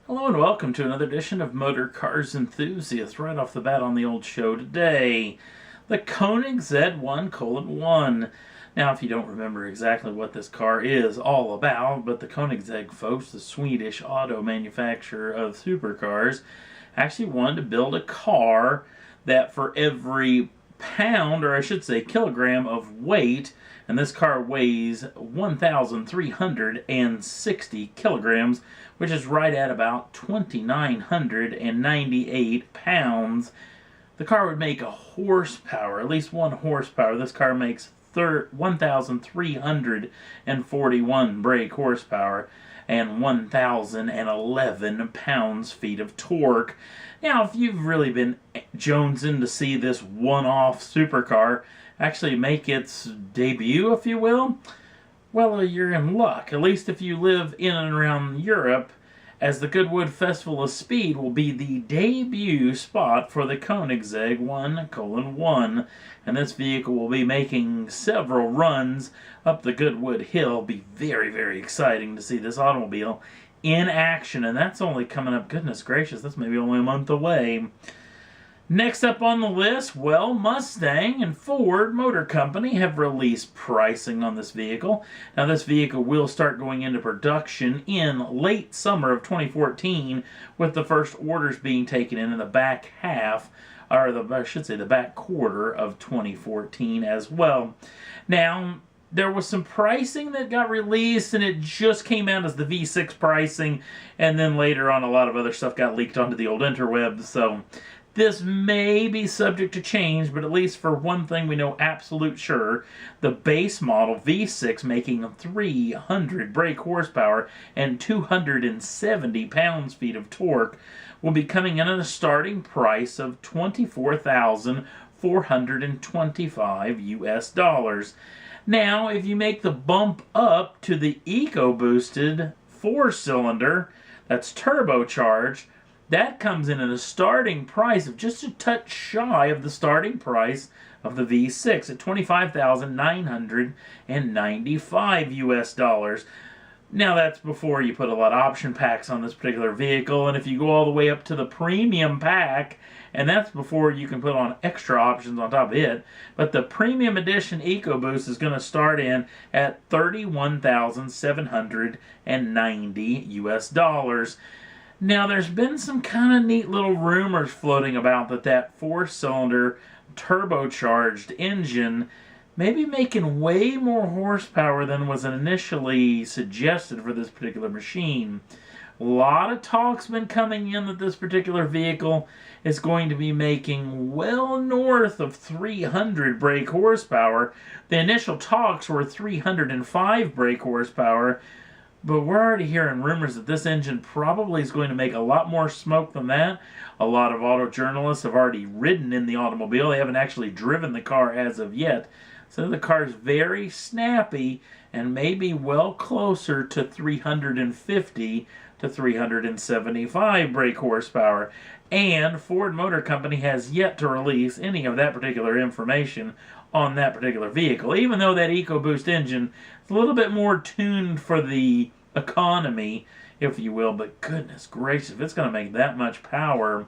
Hello and welcome to another edition of Motor Cars Enthusiast. Right off the bat on the old show today, the Koenigsegg 1:1. Now, if you don't remember exactly what this car is all about, but the Koenigsegg folks, the Swedish auto manufacturer of supercars, actually wanted to build a car that for every pound, or I should say kilogram of weight, and this car weighs 1,360 kilograms, which is right at about 2,998 pounds. The car would make a horsepower, at least 1 horsepower. This car makes 1,341 brake horsepower and 1,011 pounds-feet of torque. Now, if you've really been jonesing to see this one-off supercar actually make its debut, if you will, well, you're in luck. At least if you live in and around Europe, as the Goodwood Festival of Speed will be the debut spot for the Koenigsegg 1:1, and this vehicle will be making several runs up the Goodwood Hill. It'll be very, very exciting to see this automobile in action, and that's only coming up, goodness gracious, that's maybe only a month away. Next up on the list, well, Mustang and Ford Motor Company have released pricing on this vehicle. Now, this vehicle will start going into production in late summer of 2014, with the first orders being taken in the back half, or I should say the back quarter of 2014 as well. Now, there was some pricing that got released, and it just came out as the V6 pricing, and then later on a lot of other stuff got leaked onto the old interwebs, so this may be subject to change, but at least for one thing we know absolute sure, the base model V6 making 300 brake horsepower and 270 pounds-feet of torque will be coming in at a starting price of $24,425 US. Now, if you make the bump up to the EcoBoosted 4-cylinder, that's turbocharged, that comes in at a starting price of just a touch shy of the starting price of the V6 at $25,995 US. Now, that's before you put a lot of option packs on this particular vehicle, and if you go all the way up to the premium pack, and that's before you can put on extra options on top of it, but the premium edition EcoBoost is going to start in at $31,790 US. Now, there's been some kind of neat little rumors floating about that 4-cylinder turbocharged engine may be making way more horsepower than was initially suggested for this particular machine. A lot of talk's been coming in that this particular vehicle is going to be making well north of 300 brake horsepower. The initial talks were 305 brake horsepower, but we're already hearing rumors that this engine probably is going to make a lot more smoke than that. A lot of auto journalists have already ridden in the automobile. They haven't actually driven the car as of yet. So the car's very snappy and maybe well closer to 350 to 375 brake horsepower. And Ford Motor Company has yet to release any of that particular information on that particular vehicle, even though that EcoBoost engine is a little bit more tuned for the economy, if you will. But goodness gracious, if it's going to make that much power,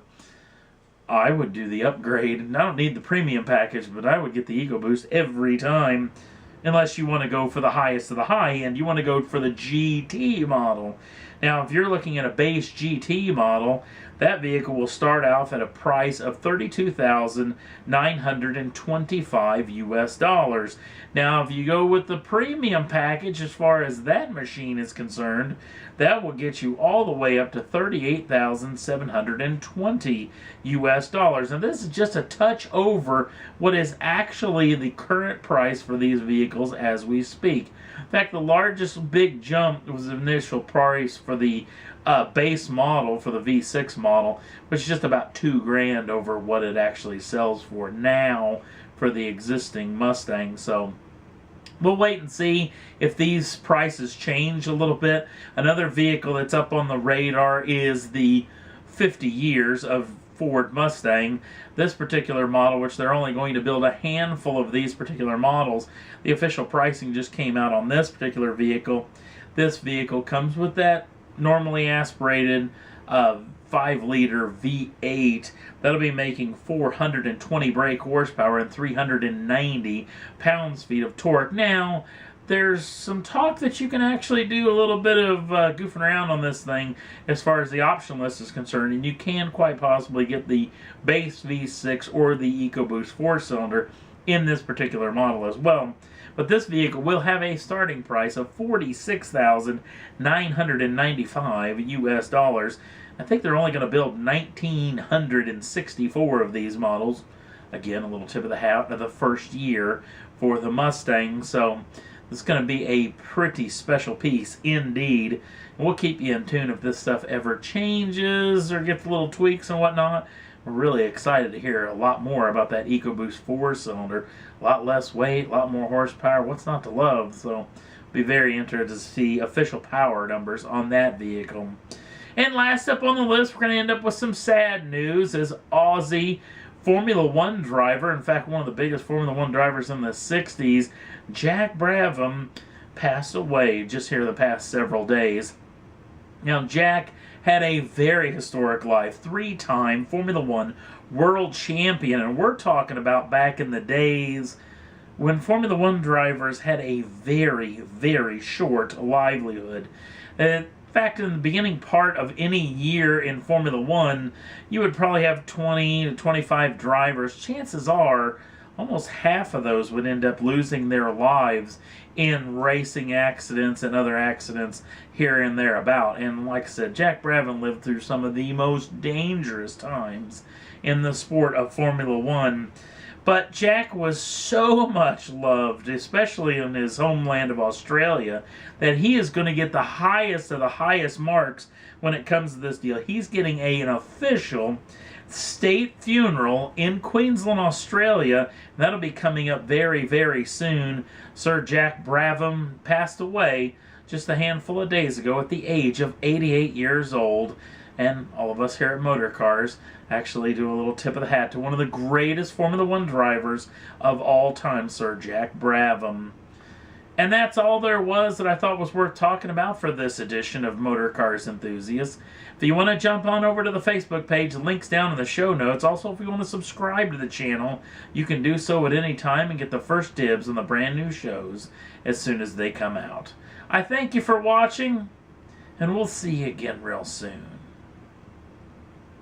I would do the upgrade. And I don't need the premium package, but I would get the EcoBoost every time, unless you want to go for the highest of the high end. You want to go for the GT model. Now, if you're looking at a base GT model, that vehicle will start off at a price of $32,925 US. Now, if you go with the premium package, as far as that machine is concerned, that will get you all the way up to $38,720 US. Now, this is just a touch over what is actually the current price for these vehicles as we speak. In fact, the largest big jump was the initial price for the base model, for the V6 model, which is just about $2,000 over what it actually sells for now for the existing Mustang. So we'll wait and see if these prices change a little bit. Another vehicle that's up on the radar is the 50 years of Ford Mustang. This particular model, which they're only going to build a handful of these particular models, the official pricing just came out on this particular vehicle. This vehicle comes with that normally aspirated 5-liter V8. That'll be making 420 brake horsepower and 390 pounds-feet of torque. Now, there's some talk that you can actually do a little bit of goofing around on this thing as far as the option list is concerned, and you can quite possibly get the base V6 or the EcoBoost 4-cylinder in this particular model as well. But this vehicle will have a starting price of $46,995 US dollars. I think they're only going to build 1,964 of these models. Again, a little tip of the hat of the first year for the Mustang. So it's going to be a pretty special piece indeed. And we'll keep you in tune if this stuff ever changes or gets little tweaks and whatnot. We're really excited to hear a lot more about that EcoBoost 4-cylinder. A lot less weight, a lot more horsepower. What's not to love? So be very interested to see official power numbers on that vehicle. And last up on the list, we're going to end up with some sad news as Aussie Formula One driver, in fact, one of the biggest Formula One drivers in the 60s, Jack Brabham, passed away just here the past several days. Now, Jack had a very historic life, 3-time Formula One world champion, and we're talking about back in the days when Formula One drivers had a very, very short livelihood. In fact, in the beginning part of any year in Formula One, you would probably have 20 to 25 drivers. Chances are, almost half of those would end up losing their lives in racing accidents and other accidents here and there about. And like I said, Jack Brabham lived through some of the most dangerous times in the sport of Formula One. But Jack was so much loved, especially in his homeland of Australia, that he is going to get the highest of the highest marks when it comes to this deal. He's getting an official state funeral in Queensland, Australia. That'll be coming up very, very soon. Sir Jack Brabham passed away just a handful of days ago at the age of 88 years old. And all of us here at Motor Cars actually do a little tip of the hat to one of the greatest Formula One drivers of all time, Sir Jack Brabham. And that's all there was that I thought was worth talking about for this edition of Motor Cars Enthusiasts. If you want to jump on over to the Facebook page, the link's down in the show notes. Also, if you want to subscribe to the channel, you can do so at any time and get the first dibs on the brand new shows as soon as they come out. I thank you for watching, and we'll see you again real soon.